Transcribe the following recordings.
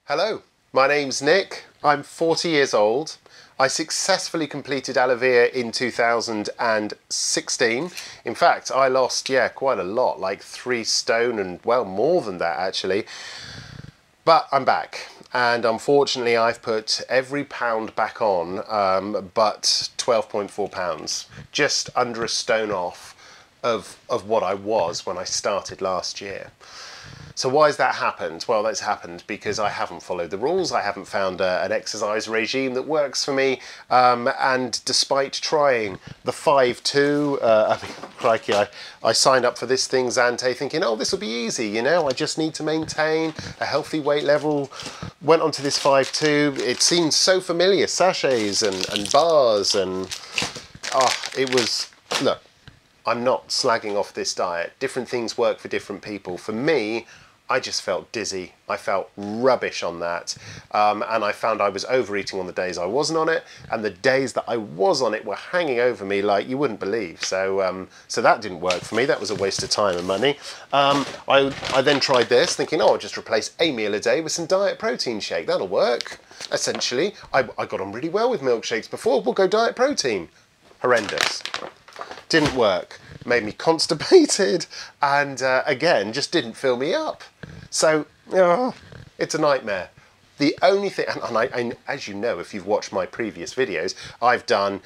Hello, my name's Nick. I'm 40 years old. I successfully completed Alevere in 2016. In fact, I lost, quite a lot, like 3 stone and, well, more than that actually. But I'm back. And unfortunately, I've put every pound back on, but 12.4 pounds. Just under a stone off of what I was when I started last year. So why has that happened? Well, that's happened because I haven't followed the rules. I haven't found an exercise regime that works for me. And despite trying the 5-2, I mean, crikey, I signed up for this thing, Zante, thinking, oh, this will be easy, you know, I just need to maintain a healthy weight level. Went onto this 5-2. It seemed so familiar, sachets and bars and, it was, look, I'm not slagging off this diet. Different things work for different people. For me, I just felt dizzy. I felt rubbish on that. And I found I was overeating on the days I wasn't on it. And the days that I was on it were hanging over me like you wouldn't believe. So so that didn't work for me. That was a waste of time and money. I then tried this, thinking, oh, I'll just replace a meal a day with some diet protein shake. That'll work. Essentially, I got on really well with milkshakes before. We'll go diet protein. Horrendous. Didn't work, made me constipated, and again, just didn't fill me up. So, it's a nightmare. The only thing, and as you know, if you've watched my previous videos, I've done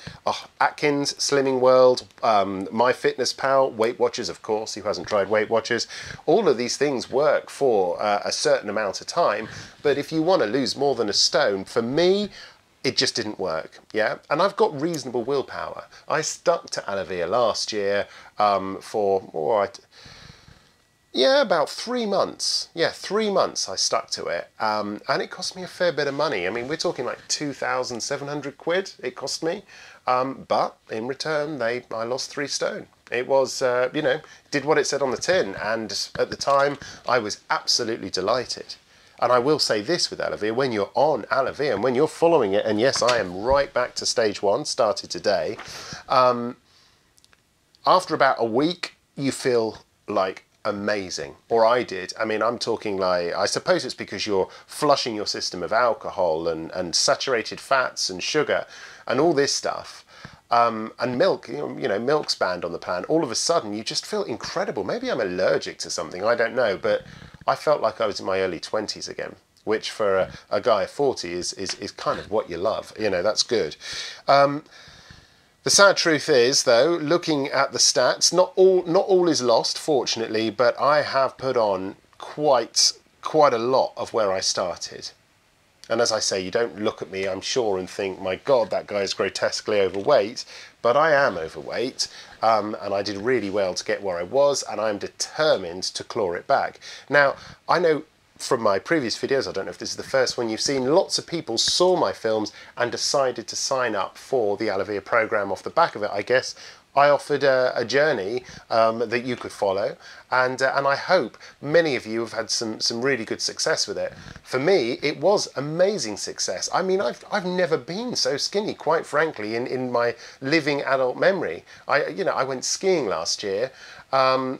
Atkins, Slimming World, MyFitnessPal, Weight Watchers, of course, who hasn't tried Weight Watchers. All of these things work for a certain amount of time, but if you want to lose more than a stone, for me, it just didn't work, yeah? And I've got reasonable willpower. I stuck to Alevere last year for, about 3 months. Yeah, 3 months I stuck to it. And it cost me a fair bit of money. I mean, we're talking like 2,700 quid it cost me. But in return, I lost 3 stone. It was, did what it said on the tin. And at the time, I was absolutely delighted. And I will say this with Alevere, when you're on Alevere and when you're following it, and yes, I am right back to stage 1, started today, after about a week, you feel like amazing, or I did. I mean, I'm talking like, I suppose it's because you're flushing your system of alcohol and saturated fats and sugar and all this stuff. And milk, milk's banned on the plan. All of a sudden, you just feel incredible. Maybe I'm allergic to something, I don't know, but I felt like I was in my early 20s again, which for a guy of 40 is kind of what you love. You know, that's good. The sad truth is, though, looking at the stats, not all is lost, fortunately, but I have put on quite a lot of where I started. And as I say, you don't look at me, I'm sure, and think, my God, that guy is grotesquely overweight. But I am overweight, and I did really well to get where I was, and I'm determined to claw it back. Now, I know from my previous videos, I don't know if this is the first one you've seen, lots of people saw my films and decided to sign up for the Alevere program off the back of it, I guess. I offered a journey that you could follow, and I hope many of you have had some really good success with it. For me, it was amazing success. I mean, I've never been so skinny, quite frankly, in my living adult memory. I went skiing last year, the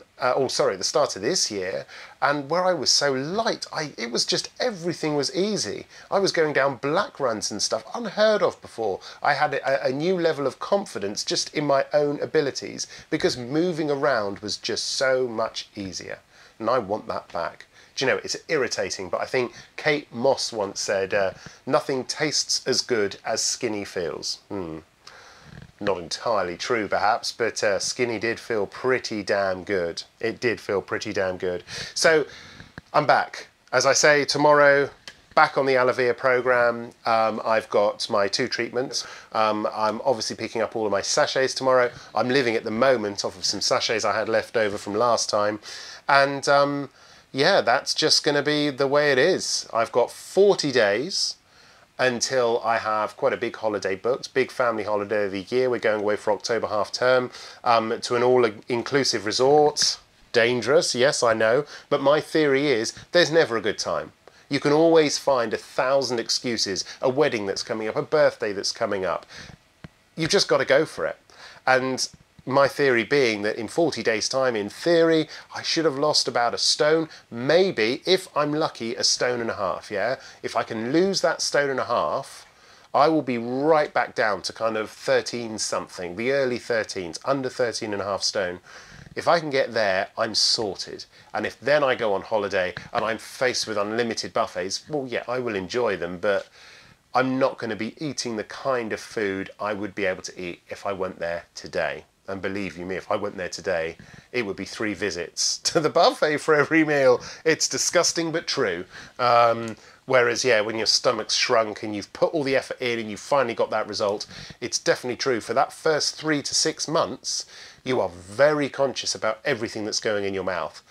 start of this year, and where I was so light, it was just, everything was easy. I was going down black runs and stuff unheard of before. I had a new level of confidence just in my own abilities because moving around was just so much easier, and I want that back. Do you know, it's irritating, but I think Kate Moss once said, nothing tastes as good as skinny feels. Not entirely true, perhaps, but skinny did feel pretty damn good. It did feel pretty damn good. So I'm back. As I say, tomorrow, back on the Alevere program. I've got my 2 treatments. I'm obviously picking up all of my sachets tomorrow. I'm living at the moment off of some sachets I had left over from last time. And yeah, that's just going to be the way it is. I've got 40 days until I have quite a big holiday booked, big family holiday of the year. We're going away for October half term to an all-inclusive resort. Dangerous, yes, I know, but my theory is there's never a good time. You can always find 1,000 excuses, a wedding that's coming up, a birthday that's coming up. You've just got to go for it. And My theory being that in 40 days time, in theory, I should have lost about a stone, maybe, if I'm lucky, a stone and a half, yeah? If I can lose that stone and a half, I will be right back down to kind of 13 something, the early 13s, under 13 and a half stone. If I can get there, I'm sorted. And if then I go on holiday and I'm faced with unlimited buffets, well, yeah, I will enjoy them, but I'm not going to be eating the kind of food I would be able to eat if I went there today. And believe you me, if I went there today, it would be 3 visits to the buffet for every meal. It's disgusting but true. Whereas, yeah, when your stomach's shrunk and you've put all the effort in and you've finally got that result, it's definitely true. For that first 3 to 6 months, you are very conscious about everything that's going in your mouth.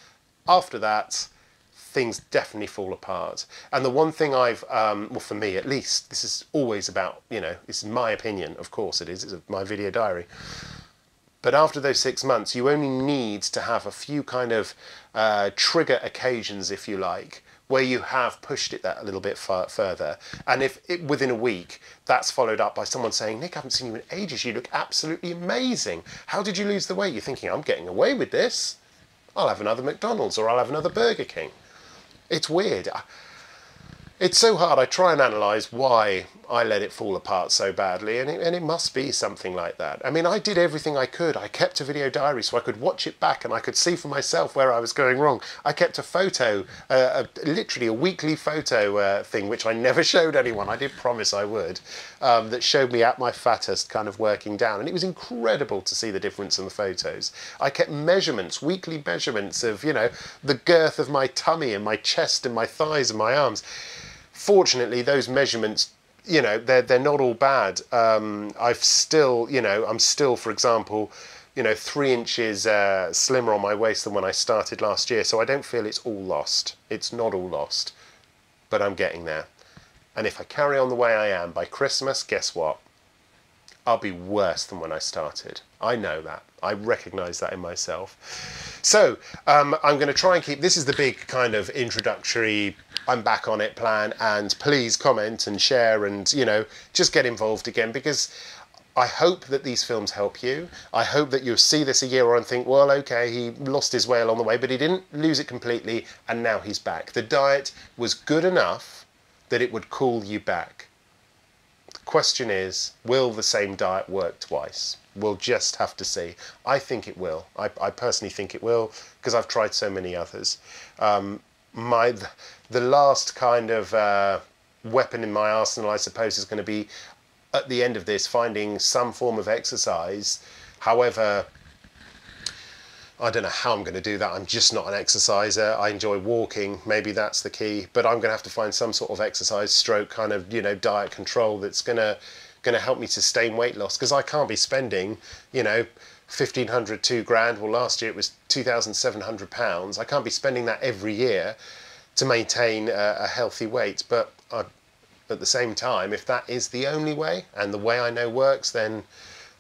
After that, things definitely fall apart. And the one thing I've, well, for me at least, this is always about, you know, this is my opinion, of course it is, it's my video diary. But after those 6 months, you only need to have a few kind of trigger occasions, if you like, where you have pushed it that a little bit further. And if within a week, that's followed up by someone saying, Nick, I haven't seen you in ages. You look absolutely amazing. How did you lose the weight? You're thinking, I'm getting away with this. I'll have another McDonald's or I'll have another Burger King. It's weird. It's so hard. I try and analyse why I let it fall apart so badly, and it must be something like that. I mean, I did everything I could. I kept a video diary so I could watch it back and I could see for myself where I was going wrong. I kept a photo, literally a weekly photo thing, which I never showed anyone. I did promise I would, that showed me at my fattest kind of working down. And it was incredible to see the difference in the photos. I kept measurements, weekly measurements of, you know, the girth of my tummy and my chest and my thighs and my arms. Fortunately, those measurements, you know, they're not all bad. I've still, you know, I'm still, for example, you know, 3 inches slimmer on my waist than when I started last year. So I don't feel it's all lost. It's not all lost, but I'm getting there. And if I carry on the way I am by Christmas, guess what? I'll be worse than when I started. I know that. I recognise that in myself. So I'm going to try and keep, this is the big kind of introductory, I'm back on it plan, and please comment and share and, you know, just get involved again, because I hope that these films help you. I hope that you'll see this a year on and think, well, okay, he lost his way along the way, but he didn't lose it completely, and now he's back. The diet was good enough that it would call you back. The question is, will the same diet work twice? We'll just have to see. I think it will. I personally think it will, because I've tried so many others. The last kind of weapon in my arsenal, I suppose, is going to be, at the end of this, finding some form of exercise. However, I don't know how I'm going to do that. I'm just not an exerciser. I enjoy walking. Maybe that's the key. But I'm going to have to find some sort of exercise stroke kind of, you know, diet control that's going to help me sustain weight loss, because I can't be spending, you know, 1,500, 2 grand. Well, last year it was £2,700. I can't be spending that every year to maintain a healthy weight. But at the same time, if that is the only way and the way I know works, then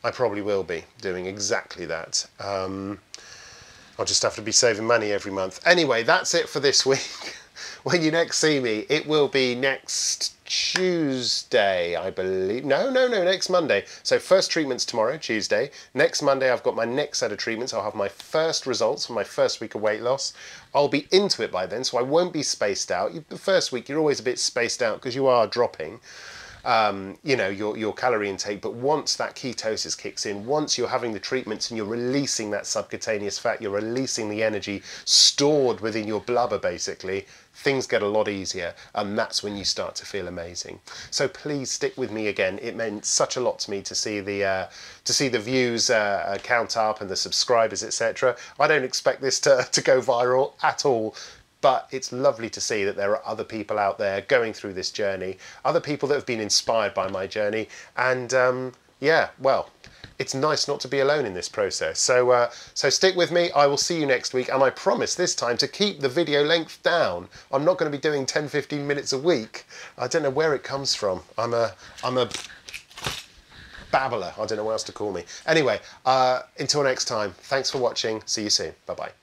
I probably will be doing exactly that. I'll just have to be saving money every month. Anyway, that's it for this week. When you next see me, it will be next Tuesday, I believe. No, next Monday. So first treatment's tomorrow, Tuesday. Next Monday, I've got my next set of treatments. I'll have my first results for my first week of weight loss. I'll be into it by then, so I won't be spaced out. The first week, you're always a bit spaced out because you are dropping, you know, your calorie intake. But once that ketosis kicks in, once you're having the treatments and you're releasing that subcutaneous fat, you're releasing the energy stored within your blubber, basically, things get a lot easier, and that's when you start to feel amazing. So please stick with me again. It meant such a lot to me to see the views count up and the subscribers, etc. I don't expect this to go viral at all, but it's lovely to see that there are other people out there going through this journey, other people that have been inspired by my journey, and yeah, well, it's nice not to be alone in this process. So stick with me. I will see you next week, and I promise this time to keep the video length down. I'm not going to be doing 10-15 minutes a week. I don't know where it comes from. I'm a babbler. I don't know what else to call me. Anyway, until next time, thanks for watching. See you soon. Bye-bye.